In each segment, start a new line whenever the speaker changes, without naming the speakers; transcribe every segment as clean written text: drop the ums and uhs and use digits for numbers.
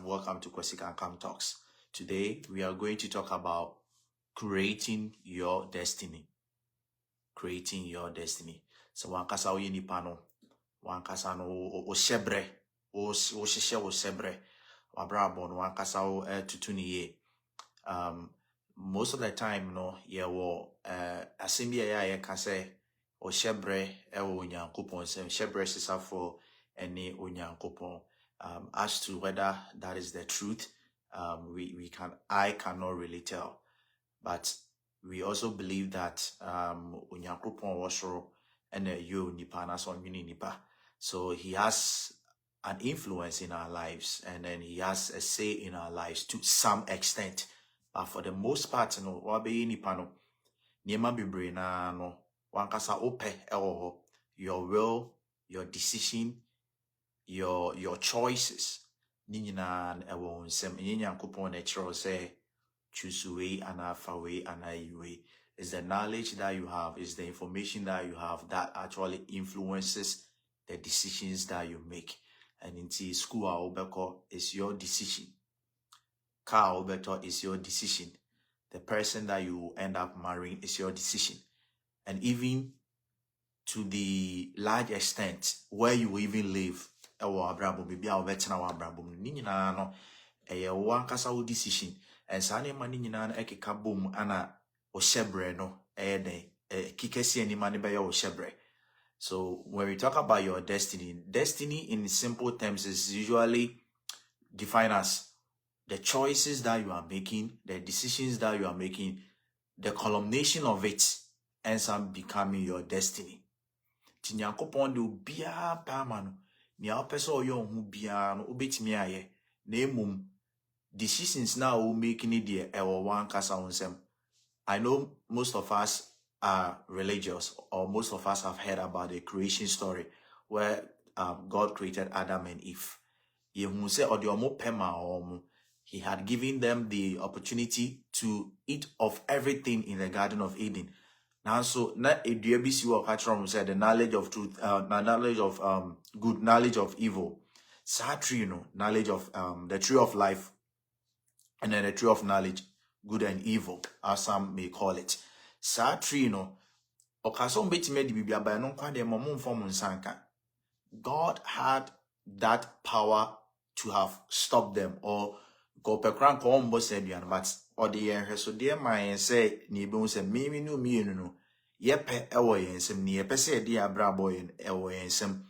welcome to Kwesi Kankam Talks. Today we are going to talk about creating your destiny. Creating your destiny. So wankasa o nipa no, wankasa no o shebre, o sheshe o shebre, wabrabo no wankasa o tutu ni ye. Most of the time no ye wo asembi ya ka say o shebre e wo Nyankopon say shebre sisafo ene o Nyankopon. As to whether that is the truth, I cannot really tell. But we also believe that Onyankopon wasoro and you nipa na so nipa. So he has an influence in our lives, and then he has a say in our lives to some extent. But for the most part, no, wabe nipa no, niema bebre na no, wankasa ope ewo your will, your decision, your choices. Ni nyina ewo nsem Nyankopon na chiro say choose way and alpha way and way. Is the knowledge that you have, is the information that you have that actually influences the decisions that you make. And in school obeko is your decision. Car obeto is your decision. The person that you end up marrying is your decision. And even to the large extent where you even live, ewo abrabo bibi a obetena wa abrabo ni nyina no eye wo ankasa wo decision. And sane mani nyina na ekeka bom ana o shebre no den kikesi ani mani be o shebre. So when we talk about your destiny in simple terms is usually defined as the choices that you are making, the decisions that you are making, the culmination of it ends up becoming your destiny. Tinyankopon de obia pa ma no ni opese oyo hu bia no obetimi aye na emum decisions now will make it ewo one kasa onsem. I know most of us are religious, or most of us have heard about the creation story where God created Adam and Eve. He had given them the opportunity to eat of everything in the Garden of Eden. Now, so na said the knowledge of truth, knowledge of good, knowledge of evil. Tree, knowledge of the tree of life, and then the tree of knowledge, good and evil, as some may call it. Tree, God had that power to have stopped them, or go pekran ko ombo seduan, but or the yen so dear my say ni be say me no me no yepe ewo yensem ni yepe say dear brabo yen ewo yensem.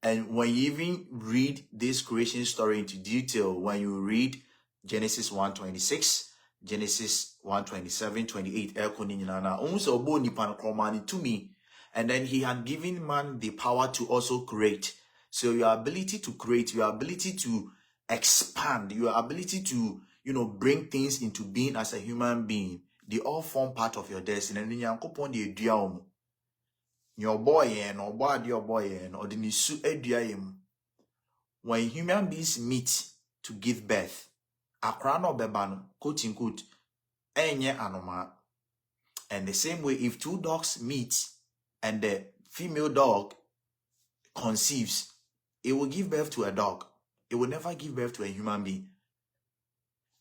And when you even read this creation story into detail, when you read Genesis 1:26, Genesis 1:27, 28, to me, and then he had given man the power to also create. So your ability to create, your ability to expand, your ability to, bring things into being as a human being, they all form part of your destiny. And then your boy and or body your boy and or the nisu eduayem. When human beings meet to give birth, akrano bebano, quote unquote, enye anoma. And the same way, if two dogs meet and the female dog conceives, it will give birth to a dog. It will never give birth to a human being.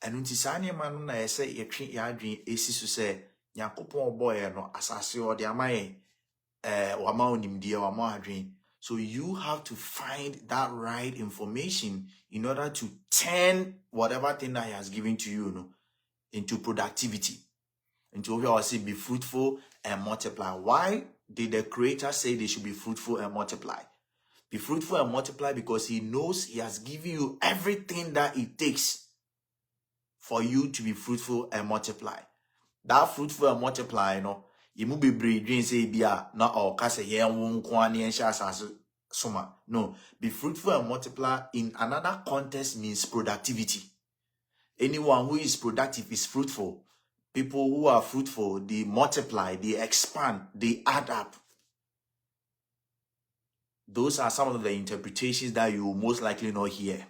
And untisani manu na say ye twin ya adwen esisu say Nyankopon boy no asase o de amaye wama onimdie wama adwen. So you have to find that right information in order to turn whatever thing that he has given to you, into productivity. Into where I say be fruitful and multiply. Why did the Creator say they should be fruitful and multiply? Be fruitful and multiply because he knows he has given you everything that it takes for you to be fruitful and multiply. That fruitful and multiply, you must be breeding say bia na or kase yen won kwani en sha soma. No, be fruitful and multiply in another context means productivity. Anyone who is productive is fruitful. People who are fruitful, they multiply, they expand, they add up. Those are some of the interpretations that you will most likely not hear.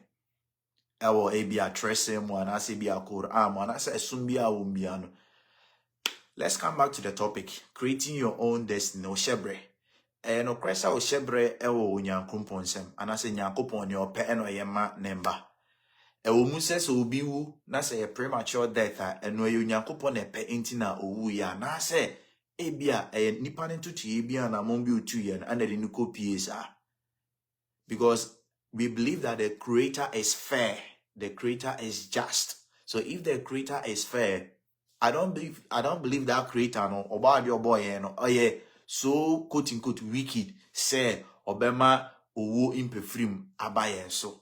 Ewo ebia tresem wana se bia Quran wana se sumbia umbiano. Let's come back to the topic, creating your own destiny, Oshebre. No kresa Oshebre ewo Nyankopon sem, anase Nyankopon ne ope eno yema nemba. Ewo says obi wu na say a premature death and no Yankopon a pe intina owu ya na say ebia nipa ne tutu ebia na mombi otu yen and the nuko piesa. Because we believe that the creator is fair, the creator is just. So if the creator is fair, I don't believe that creator no oba your boy no oh yeah so quote unquote wicked say obema owo impefrim abayen so.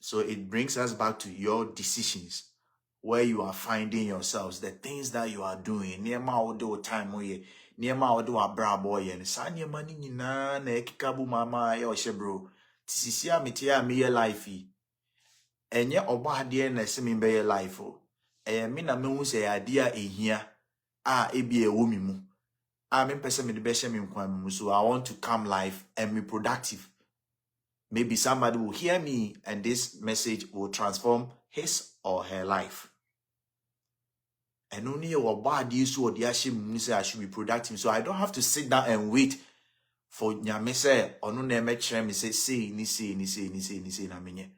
So it brings us back to your decisions, where you are finding yourselves, the things that you are doing. Near my do time oye, near my do a bra boy and sanya money na ekikabu mama yo shebro. Tisisia mitia me life. Enye oba de na se me be life o. Me na me hu se adia ehia ebi ewo mi mu. Me pese me de be hye me nkwan mu, so I want to come live and be productive. Maybe somebody will hear me and this message will transform his or her life. And only your body so the I should be productive. So I don't have to sit down and wait for nyame say or no name me say na menye.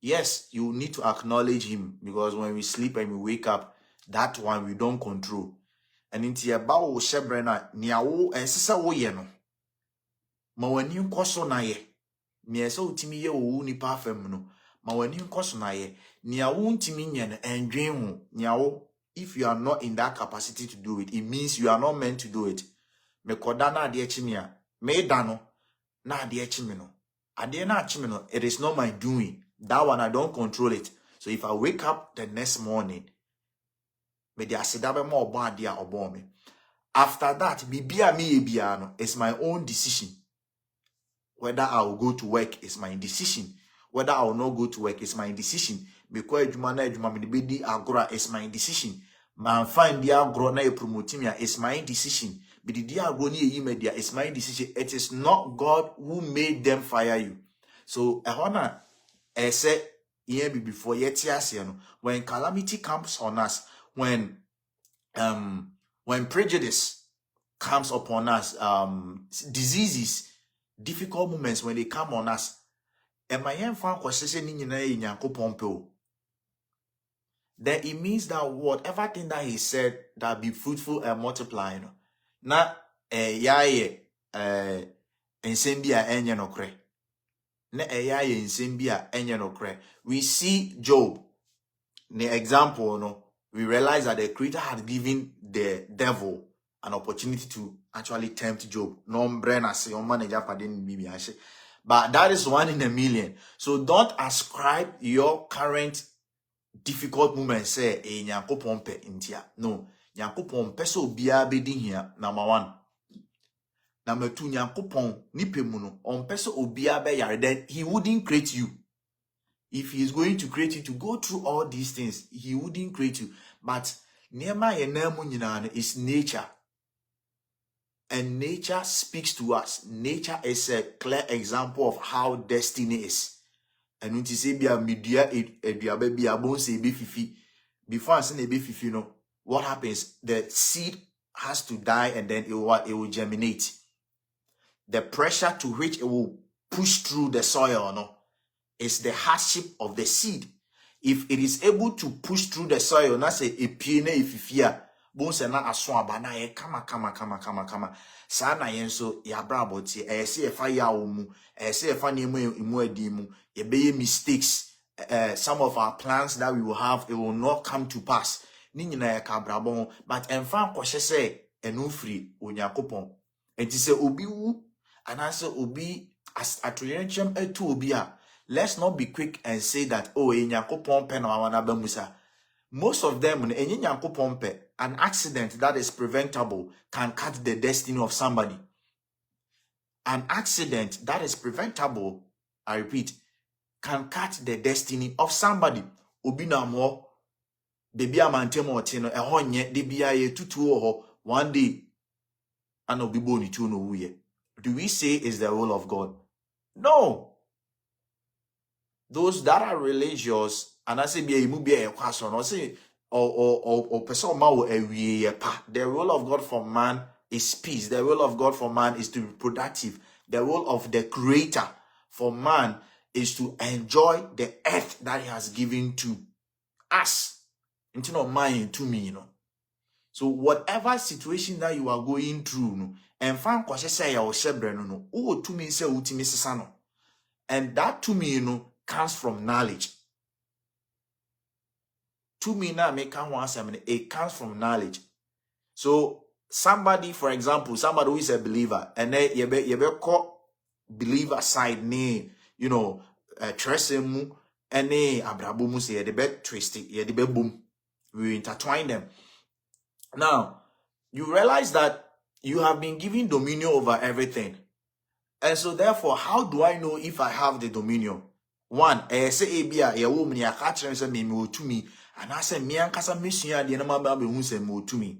Yes, you need to acknowledge him, because when we sleep and we wake up, that one we don't control. And into your bow shebrena niawo and sisa wo ye no. Ma wani nkoso na ye. Miesa utimi ye owu nipa afem no. Ma wani nkoso na ye. Niawo ntimi nye no endwen ho. Niawo, if you are not in that capacity to do it, it means you are not meant to do it. Me koda na ade chimi a, me da no na ade chimi no. Ade na chimi no, it is not my doing. That one I don't control it. So if I wake up the next morning, me de asidabe mo obo ade a obo me. After that, bibia me ebia no, it's my own decision. Whether I will go to work is my decision. Whether I will not go to work is my decision. Because ejuma na ejuma me be di agora is my decision. Man find the agro na e promote me is my decision. But the agro ni e media is my decision. It is not God who made them fire you. So ehona say here before yet when calamity comes on us, when prejudice comes upon us, diseases, difficult moments, when they come on us, then it means that whatever thing that he said, that be fruitful and multiply, na ensembia enye no kre. Na ensembia enye no kre. We see Job, the example, no, we realize that the creator had given the devil an opportunity to actually tempt Job. But that is 1 in a million. So don't ascribe your current difficult moments say Nyankopon pe intia. No. Nyankopon pe so bia be din here. Number 1. Number 2, Nyankopon nipe mu no on pe so obia be yare, then he wouldn't create you. If he is going to create you to go through all these things, he wouldn't create you. But Nema is nature. And nature speaks to us. Nature is a clear example of how destiny is. And when you say media baby fifi, before I say fifi, no, what happens? The seed has to die and then it will germinate. The pressure to which it will push through the soil, no, is the hardship of the seed. If it is able to push through the soil, na say a piene ififia, bonse na aswaba na ye kama. Sa na yenso ya braboti, se efa ya omu, se efa nemu edimu, ye beye mistakes. Some of our plans that we will have, it will not come to pass. Ni nyina ye ka brabon, but enfan kwahye se enu free Onyankopon. Enti se obi wu, anase obi as atoyenchem etu obi a. Let's not be quick and say that, oh, most of them, an accident that is preventable can cut the destiny of somebody. An accident that is preventable, I repeat, can cut the destiny of somebody. Obinamo, baby amantemo tino, ehonye, debiaye tutu one day, and obiboni tuno uye. Do we say is the will of God? No. Those that are religious, and I say be a movie a question, or say or person the will of God for man is peace. The will of God for man is to be productive. The will of the creator for man is to enjoy the earth that he has given to us. Into not mind to me, So whatever situation that you are going through, and find say ya no, oh to me say utimi sesano. And that to me, comes from knowledge. To me now make it comes from knowledge. So somebody, for example, somebody who is a believer, and then you be call believer side name, tressemu and abrabomu say the bed twisted, the bed boom. We intertwine them. Now you realize that you have been given dominion over everything. And so therefore, how do I know if I have the dominion? One, say Abia, a woman, ya catch me to me, and I say me and Casa Mission, the number who say more to me.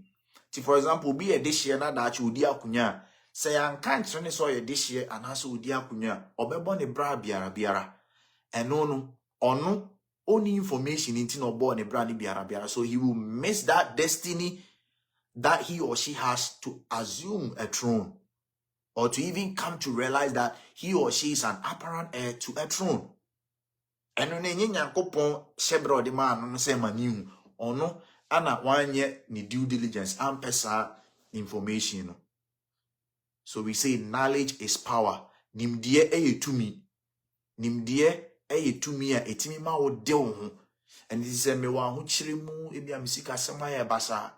For example, be a dish year that you dear kunya. Say I can't turn so a dish year and also dear kunya, or bebon a bra biara. And no, only information in no born a brandy biara. So he will miss that destiny that he or she has to assume a throne, or to even come to realize that he or she is an apparent heir to a throne. And when you kopon shebro de man no say maniu or no ana one year ni due diligence and pesa information. So we say knowledge is power. Nimdie eye to me. Nimdie eye to me a etimi ma wo de wo ho. And this is me wa ho chire mu e bia misika sema ya basa.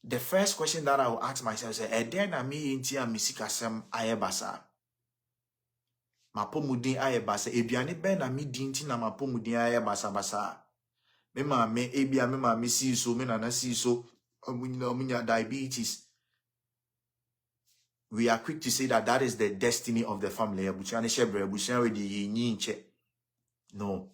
The first question that I will ask myself is, then na me inti a misika sem aye basa. Mapomudin aye basa. Ebiane ben na mi dinti na mapomudin aye basa. Me ma me ebia me ma me si so me na na si so omunya diabetes. We are quick to say that is the destiny of the family. No.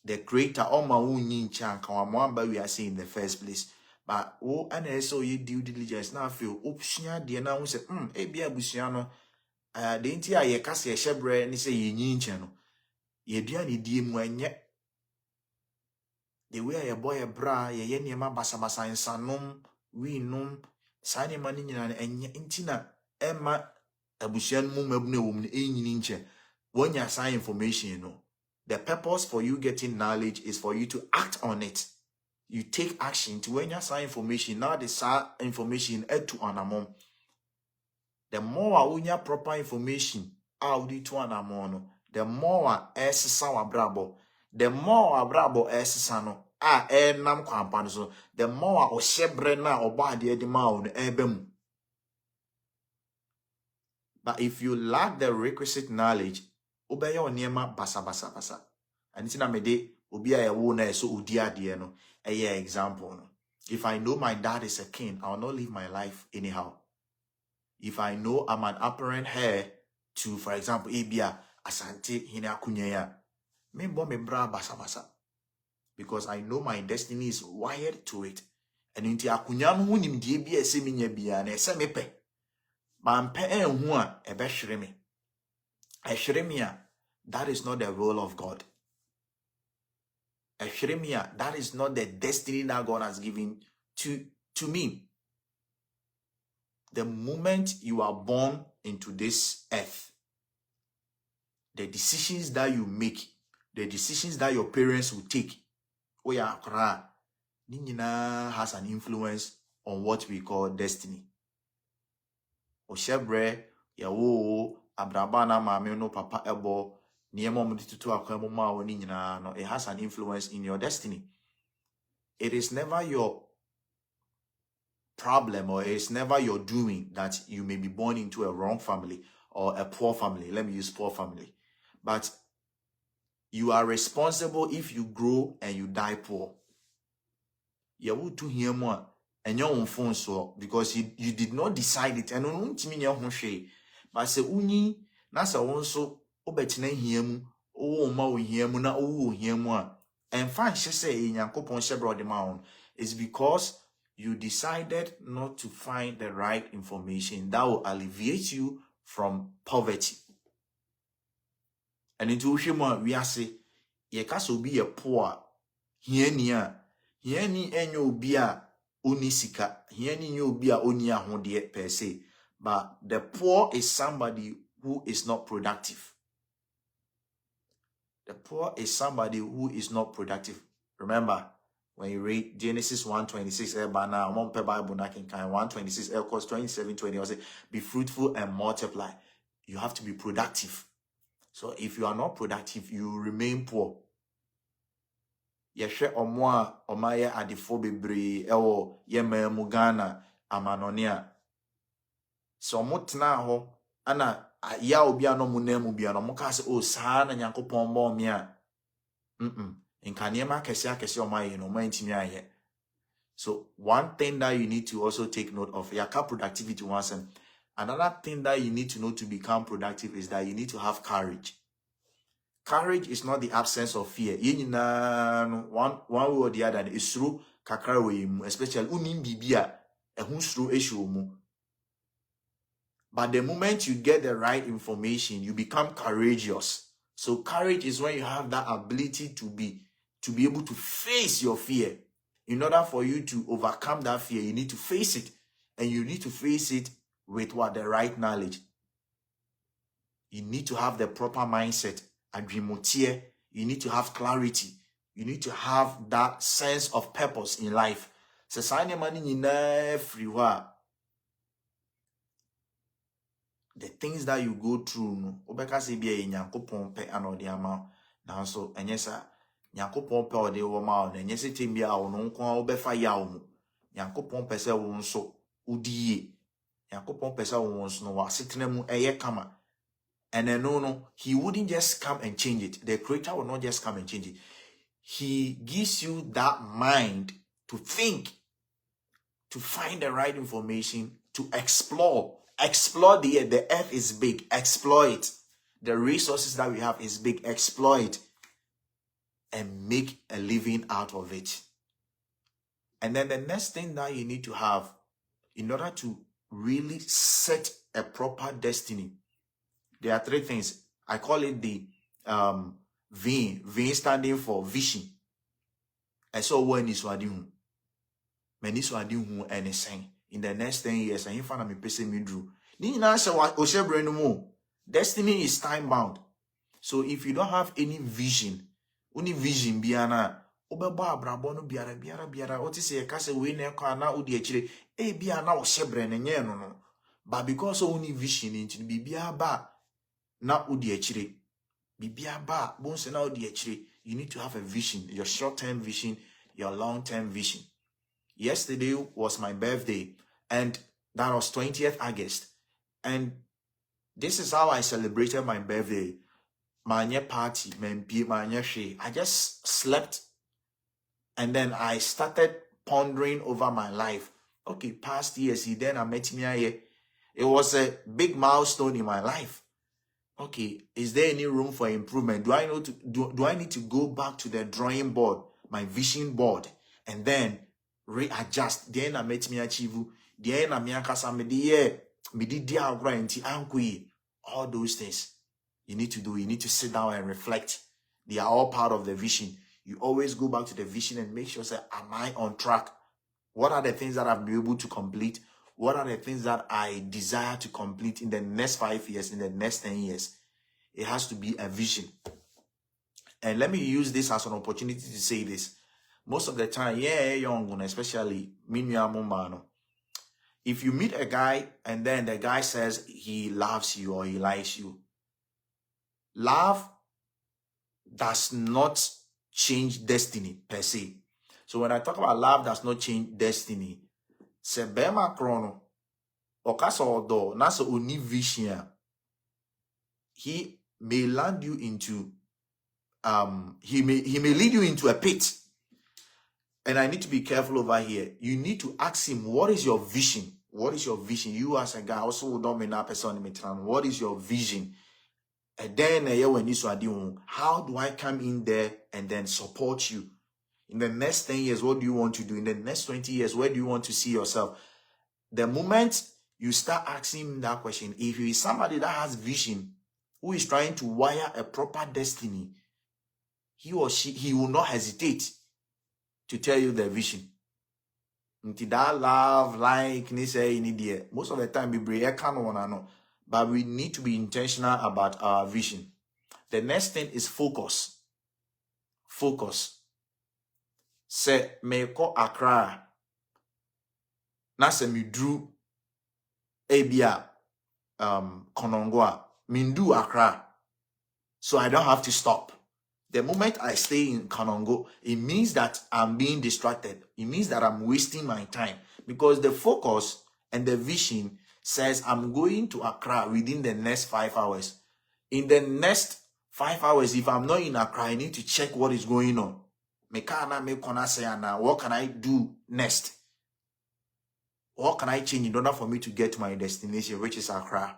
The creator oma unyincha and we are saying in the first place. But and so you due diligence now feel option de na say ebia busuano de nti a ye kase ye shebre ni say ye nyinche no ye dua ni die mu enye the way ye boy bra ye niema basa insanom we num sani mani nyina enye nti na ema abusuan mu mabune wo mu enyini nche wonya sign information. The purpose for you getting knowledge is for you to act on it. You take action to when you sign information. Now the information add to anamon. The more you have proper information, to anamon. The more sour brabo. The more brabo sano. Nam kwampan. The more o shebrena or body the maun ebem. But if you lack the requisite knowledge, obey your nema basa. And it's na mede obi a yawo na so odia de no. A example. If I know my dad is a king, I will not live my life anyhow. If I know I'm an apparent heir to, for example, Abia, Asante, Hina Kunyaya, me bombe bra basa. Because I know my destiny is wired to it. And inti akunyam hunim die bi ese minya bia na ese mepe. Ma mpe enhu a ebe hwere me. Ehwere me a, that is not the will of God. That is not the destiny that God has given to me. The moment you are born into this earth, the decisions that you make, the decisions that your parents will take, has an influence on what we call destiny. Oshebre, yawo, abrabana, mame no papa ebo, it has an influence in your destiny. It is never your problem or it's never your doing that you may be born into a wrong family or a poor family. Let me use poor family. But you are responsible if you grow and you die poor. You would to hear more and your own phone so because you did not decide it and but say uni nasa also obetina hiemu o ma o hiemu na o hiemu a and fan say Yankopon shebro de maun is because you decided not to find the right information that will alleviate you from poverty. And into Ushima, we are say, ye caso be a poor, hienia, hieni enyo bia unisika, hieni nyo bia unia hundie per se. But the poor is somebody who is not productive. The poor is somebody who is not productive. Remember, when you read Genesis 1:26, now I'm on Bible 1:26, equals 27:20, I say, be fruitful and multiply. You have to be productive. So if you are not productive, you remain poor. Yehwe omo a omaye adefo bebre ewo yema mu Ghana amanonia. So omo tena ho ana ya obi ano mu na mu bia no mo ka se o saa na Nyankopon bo me a nkanema kese omaye no mantimi aye. So one thing that you need to also take note of, yaka productivity once, and another thing that you need to know to become productive is that you need to have courage. Courage is not the absence of fear. One way or the other is through kakra way, especially unim bibia through issue. But the moment you get the right information, you become courageous. So courage is when you have that ability to be able to face your fear. In order for you to overcome that fear, you need to face it. And you need to face it with what? The right knowledge. You need to have the proper mindset. You need to have clarity. You need to have that sense of purpose in life. The things that you go through, no, now so and yes, Nyankopon pe ode wo ma o na nyese tembia o no nko obefa ya o mu. Nyankopon pese wo nso udie. Nyankopon pese wo nso no wasetena mu eye kama. And then no, he wouldn't just come and change it. The creator will not just come and change it. He gives you that mind to think, to find the right information, to explore. Explore the earth. The earth is big. Explore it. The resources that we have is big. Explore it. And make a living out of it. And then the next thing that you need to have in order to really set a proper destiny, there are three things. I call it the VIN. VIN standing for vision. And so when is what you many swadi anything in the next 10 years, and if I am person me drew. Destiny is time bound. So if you don't have any vision, only vision biana obeba abrabo no biara what is say kase we na kwa na odi akire e bia na wo hyebre ne nye no. But because only vision into bibia ba na odi akire bibia ba bonse na odi akire, you need to have a vision, your short-term vision, your long-term vision. Yesterday was my birthday, and that was 20th August, and this is how I celebrated my birthday. My party, I just slept, and then I started pondering over my life. Okay, past years, then I met me here. It was a big milestone in my life. Okay, is there any room for improvement? Do I know do I need to go back to the drawing board, my vision board, and then readjust? Then I met me achieve. Then I all those things. You need to do. You need to sit down and reflect. They are all part of the vision. You always go back to the vision and make sure, say, am I on track? What are the things that I've been able to complete? What are the things that I desire to complete in the next 5 years, in the next 10 years? It has to be a vision. And let me use this as an opportunity to say this. Most of the time, young, especially if you meet a guy and then the guy says he loves you or he likes you, love does not change destiny per se. So when I talk about love does not change destiny, se bema krono okasa odo nasa uni vision, he may land you into he may lead you into a pit. And I need to be careful over here. You need to ask him, what is your vision? What is your vision? You as a guy also don't mean that person. What is your vision? And then how do I come in there and then support you? In the next 10 years, what do you want to do? In the next 20 years, where do you want to see yourself? The moment you start asking him that question, if he is somebody that has vision, who is trying to wire a proper destiny, he or she, he will not hesitate to tell you the vision. That love, like, most of the time, but we need to be intentional about our vision. The next thing is focus. focus. Se me ko Accra. Na se mi drew ebia Konongo. Mindu Accra. So I don't have to stop. The moment I stay in Konongo, it means that I'm being distracted. It means that I'm wasting my time. Because the focus and the vision says I'm going to Accra within the next 5 hours. In the next 5 hours, if I'm not in Accra, I need to check what is going on. What can I do next? What can I change in order for me to get to my destination, which is Accra?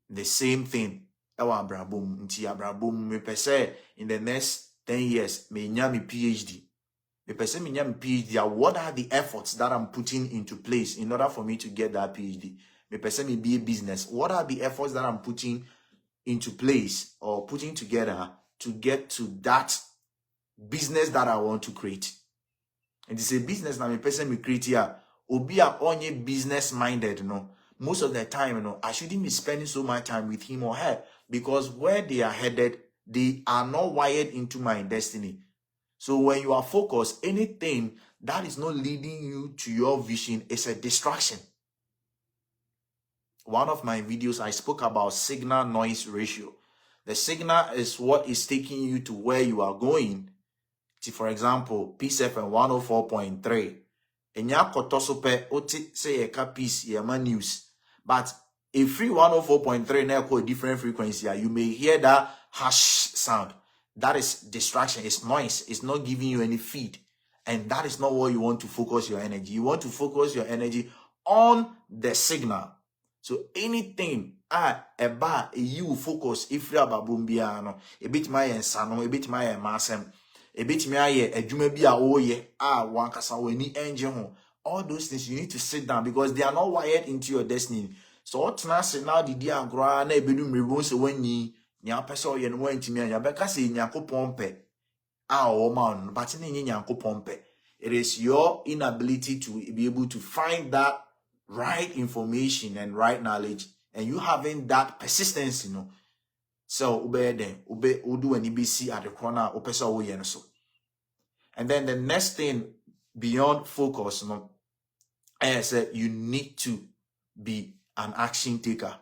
The same thing. Me pese in the next 10 years, me nyami PhD. Me pese me nyami PhD. What are the efforts that I'm putting into place in order for me to get that PhD? Me pese me be a business. What are the efforts that I'm putting into place or putting together to get to that business that I want to create? And it's a business that me person me create here. Obi a onye business minded, most of the time, I shouldn't be spending so much time with him or her, because where they are headed, they are not wired into my destiny. So when you are focused, anything that is not leading you to your vision is a distraction. One of my videos, I spoke about signal noise ratio. The signal is what is taking you to where you are going. For example, Peace FM 104.3. Enya kotosope oti say eka peace yema news. But a free 104.3 na a different frequency, you may hear that harsh sound. That is distraction, it's noise, it's not giving you any feed. And that is not what you want to focus your energy. You want to focus your energy on the signal. So anything you focus if you are babumbiano, a bit my sano, a bit my masem, a bit my a jumebia oye, one kasawani engine. All those things you need to sit down because they are not wired into your destiny. So what's now the dia gra na ebedum rebonse wani nya pese oye no wantimi anya beka se nyako pompe o man but ni nyako pompe. It is your inability to be able to find that right information and right knowledge, and you having that persistence, So udo any BC at the corner opesa so. And then the next thing beyond focus, I said you need to be an action taker,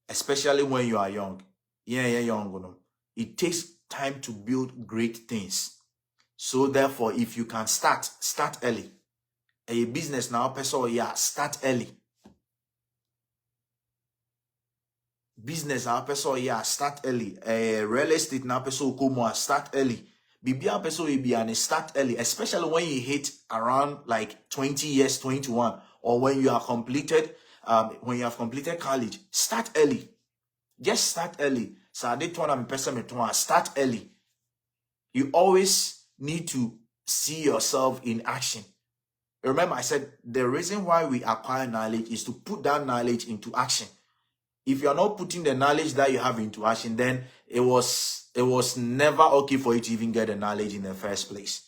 especially when you are young. Young. It takes time to build great things. So therefore, if you can start early. A business now, person, start early. Business now, person, start early. Real estate now, person, start early. Bibia person, be start early, especially when you hit around like 20 years, 21, or when you are completed, when you have completed college. Start early. Just start early. So I did start early. You always need to see yourself in action. Remember, I said the reason why we acquire knowledge is to put that knowledge into action. If you're not putting the knowledge that you have into action, then it was never okay for you to even get the knowledge in the first place.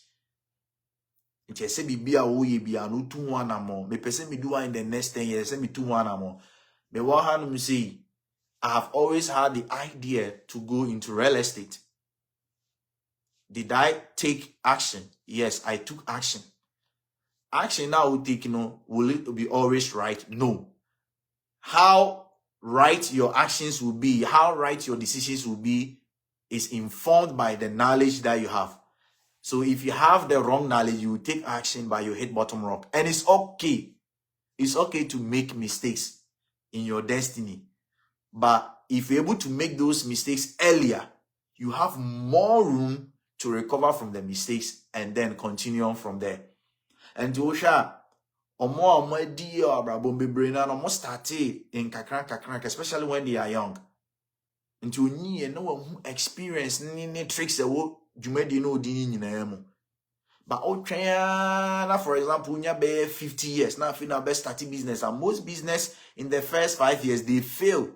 If you say be a no 2 1 more, me person me do in the next 10 years, say me 2 1 more. Me what say I have always had the idea to go into real estate. Did I take action? Yes, I took action. Action now will take, will it be always right? No. How right your actions will be, how right your decisions will be, is informed by the knowledge that you have. So if you have the wrong knowledge, you will take action, but you hit bottom rock. And it's okay. It's okay to make mistakes in your destiny. But if you're able to make those mistakes earlier, you have more room to recover from the mistakes and then continue on from there. And Joshua, started in kakran, especially when they are young. And you know experience ni tricks that wo jumedi no di nyina. But for example, you be 50 years now, if you best starting business, and most business in the first 5 years they fail.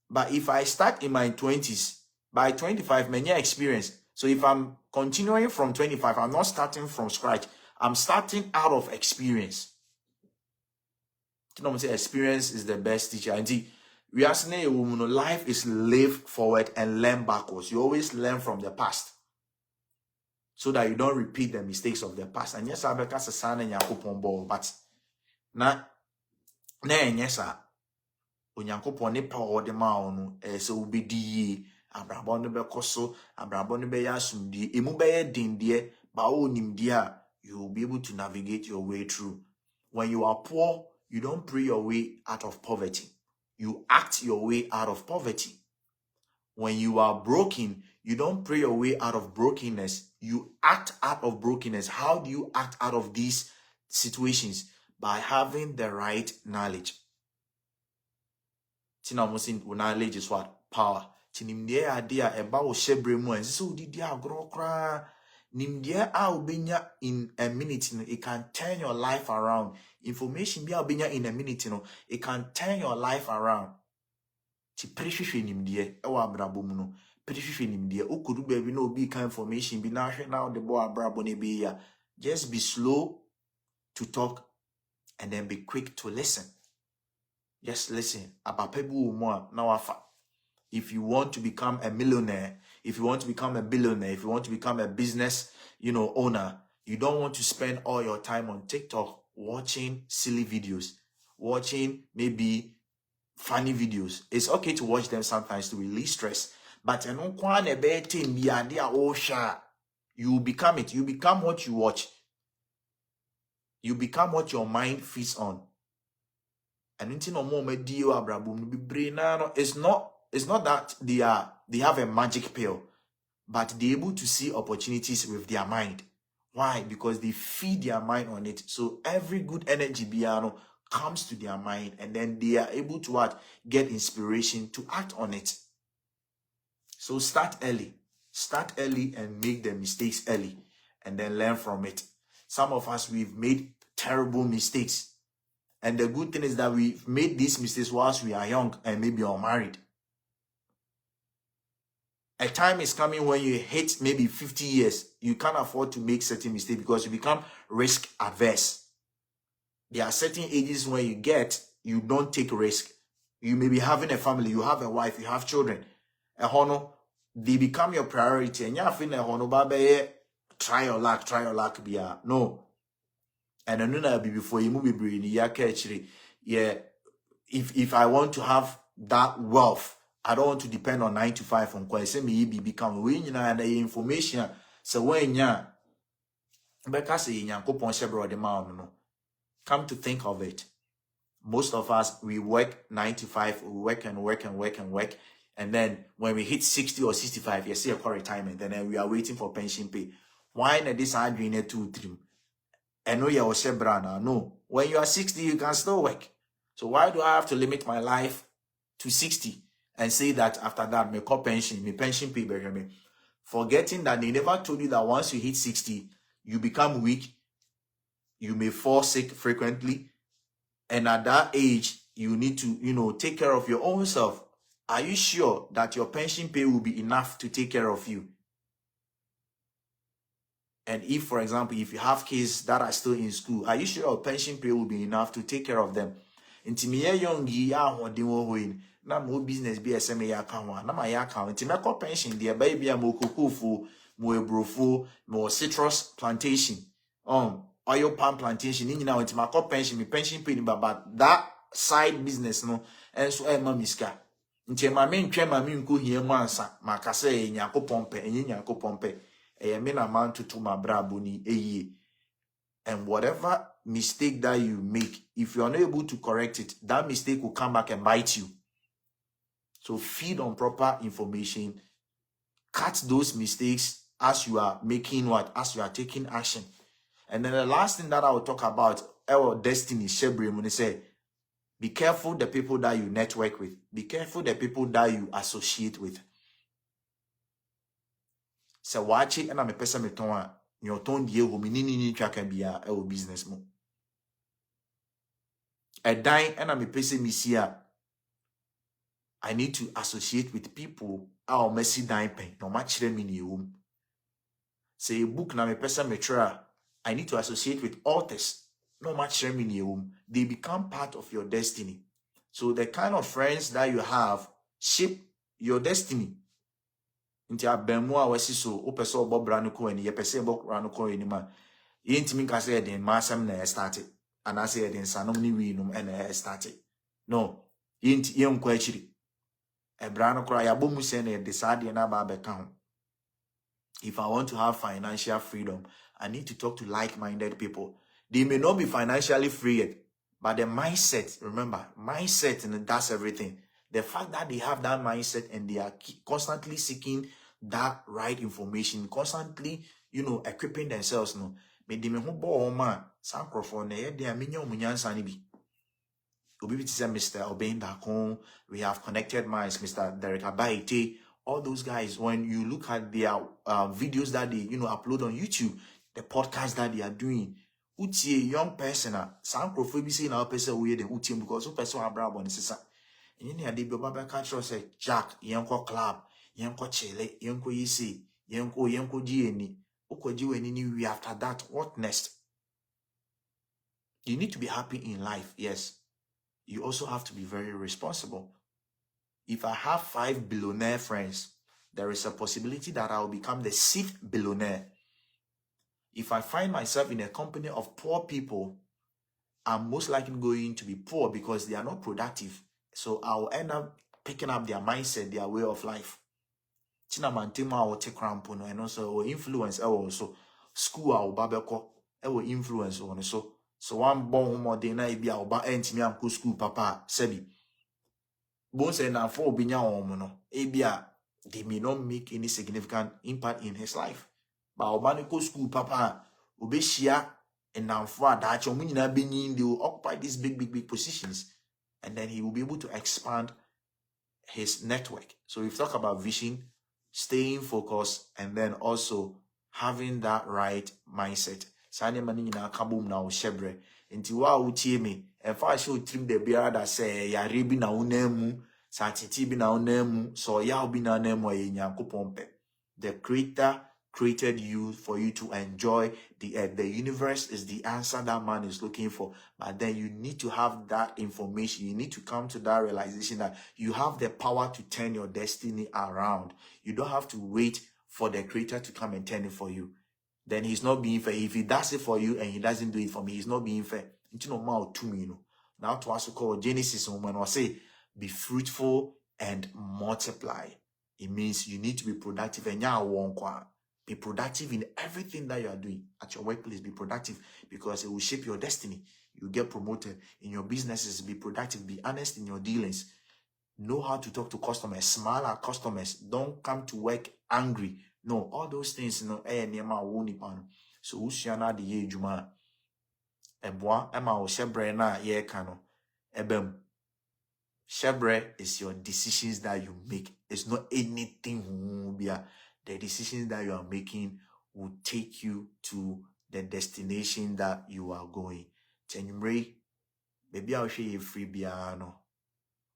But if I start in my 20s, by 25, many experience. So if I'm continuing from 25, I'm not starting from scratch. I'm starting out of experience. You know what I'm saying? Experience is the best teacher. And We are saying life is live forward and learn backwards. You always learn from the past so that you don't repeat the mistakes of the past. And yes, I because a son and Yakupon ball, but na yes, Onyankopon ne power de ma onu so obedi abrabon no bekoso abrabon no be asumdie emu be dindie ba onimdie a you will be able to navigate your way through. When you are poor, you don't pray your way out of poverty. You act your way out of poverty. When you are broken, you don't pray your way out of brokenness. You act out of brokenness. How do you act out of these situations? By having the right knowledge. Tina musin knowledge is what? Power. Tinimdie idea eba wo shebre mu en so didi agro kra. Nimdie a ubenya in a minute, it can turn your life around. Information be ubenya in a minute, it can turn your life around. Ti prehwehwe nimdie ewa abrabo mu no. Prehwehwe nimdie okudu ba bi na obi ka information bi na hwe na de bo abrabo ne be ya. Just be slow to talk and then be quick to listen. Just listen. If you want to become a millionaire, if you want to become a billionaire, if you want to become a business, owner, you don't want to spend all your time on TikTok watching silly videos, watching maybe funny videos. It's okay to watch them sometimes to release stress, but you become it. You become what you watch. You become what your mind feeds on. And it's not that they have a magic pill, but they're able to see opportunities with their mind. Why? Because they feed their mind on it. So every good energy comes to their mind, and then they are able to get inspiration to act on it. So start early. Start early and make the mistakes early, and then learn from it. Some of us, we've made terrible mistakes. And the good thing is that we've made these mistakes whilst we are young and maybe unmarried. A time is coming when you hit maybe 50 years, you can't afford to make certain mistakes because you become risk averse. There are certain ages when you don't take risk. You may be having a family, you have a wife, you have children. They become your priority. And you try your luck, no. And I know before you move if I want to have that wealth, I don't want to depend on 9 to 5 on quite me become winning and the information. So when come to think of it, most of us, we work 9 to 5, we work and work and work and work. And then when we hit 60 or 65, you see a retirement, and then we are waiting for pension pay. Why not this doing it 2 3? And no, you are no. When you are 60, you can still work. So why do I have to limit my life to 60 and say that after that, my pension pay, forgetting that they never told you that once you hit 60, you become weak, you may fall sick frequently, and at that age, you need to, take care of your own self. Are you sure that your pension pay will be enough to take care of you? And if, for example, if you have kids that are still in school, are you sure your pension pay will be enough to take care of them? Intimiye yongi ya hodinwo hoin na mo business bi eseme ya kanwa na ma ya kan intimeko pension de ba bia mo kokofo mo ebrofo mo citrus plantation oil palm plantation ni nyina intimeko pension mi pension pay ni baba that side business no enso e ma miska ntima me ntwe ma me nko hie mu ansa makasa e nyakopon pe enye nyakopon pe e me na man to my brabo ni eye. And whatever mistake that you make, if you are not able to correct it, that mistake will come back and bite you. So feed on proper information. Cut those mistakes as you are making as you are taking action. And then the last thing that I will talk about, our destiny, Shebre, when they say, be careful the people that you network with. Be careful the people that you associate with. So watch it, and I'm a person your tone die ho menini twa kan bia e wo business mo a dine and I'm a person misia. I need to associate with people our messy dine pen no match them in you. Say a book na me person metra. I need to associate with authors no match them in you. They become part of your destiny. So the kind of friends that you have shape your destiny. Nti abemu a wasi so opese obo bra no ko ani ye pese obo bra no ko ani ma yentimi nka say den ma asem na start and I say den sanom ni wi num na start. No, yenti yenko akiri. E bra no kra ya bomu se na de sade na ba beka ho. If I want to have financial freedom, I need to talk to like-minded people. They may not be financially free yet, but the mindset, remember, mindset, and that's everything. The fact that they have that mindset and they are constantly seeking that right information, constantly, equipping themselves. No, me di me ho bo man, san crofo na ye de me nya omunyansa ni bi. Obi bi ti say Mr. Obeying Dakon, we have connected minds, Mr. Derek Abaite. All those guys, when you look at their videos that they upload on YouTube, the podcast that they are doing, uti a young person, some profile say now person we the uti because some person are bravo and sister. And you they be baba catch us say Jack, yanko club, yanko chile, yanko yisi, yanko GNI, uko GNI we after that. What next? You need to be happy in life, yes. You also have to be very responsible. If I have 5 billionaire friends, there is a possibility that I will become the 6th billionaire. If I find myself in a company of poor people, I'm most likely going to be poor because they are not productive. So I will end up picking up their mindset, their way of life. Chinamantima will take crampono and also influence also school our babeko will influence on so one born more than I be our ba school papa sebi. Bones and for binya omono ebia they may not make any significant impact in his life. But Obaniko school papa obeshia and now for that they will occupy these big positions, and then he will be able to expand his network. So we've talked about vision, staying focused, and then also having that right mindset. Sane mani na kabum na shebre. Nti wa utie me. And fa show trim the beer that say ya rebi na unemu, sa titi bi na unemu, so ya bi na unemu ye nyankopon. The Creator created you for you to enjoy the earth. The universe is the answer that man is looking for. But then you need to have that information. You need to come to that realization that you have the power to turn your destiny around. You don't have to wait for the Creator to come and turn it for you. Then he's not being fair. If he does it for you and he doesn't do it for me, he's not being fair. Now to also call Genesis when I say be fruitful and multiply. It means you need to be productive and be productive in everything that you are doing at your workplace. Be productive because it will shape your destiny. You get promoted in your businesses. Be productive. Be honest in your dealings. Know how to talk to customers. Smile at customers. Don't come to work angry. No, all those things, So usiana the ye juma. Ebwa ema o shebre na ye kano. Ebem. Shebre is your decisions that you make. It's not anything. The decisions that you are making will take you to the destination that you are going. Tenyumre, maybe I'll show you free piano.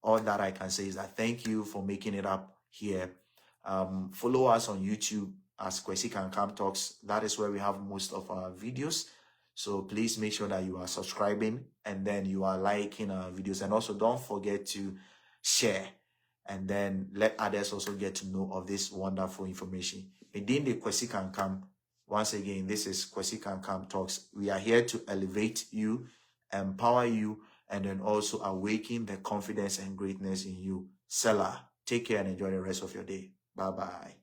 All that I can say is that thank you for making it up here. Follow us on YouTube as Kwesi Kankam Talks. That is where we have most of our videos. So please make sure that you are subscribing and then you are liking our videos. And also don't forget to share and then let others also get to know of this wonderful information. Within the Kwesi Kankam, once again, this is Kwesi Kankam Talks. We are here to elevate you, empower you, and then also awaken the confidence and greatness in you. Selah, take care and enjoy the rest of your day. Bye-bye.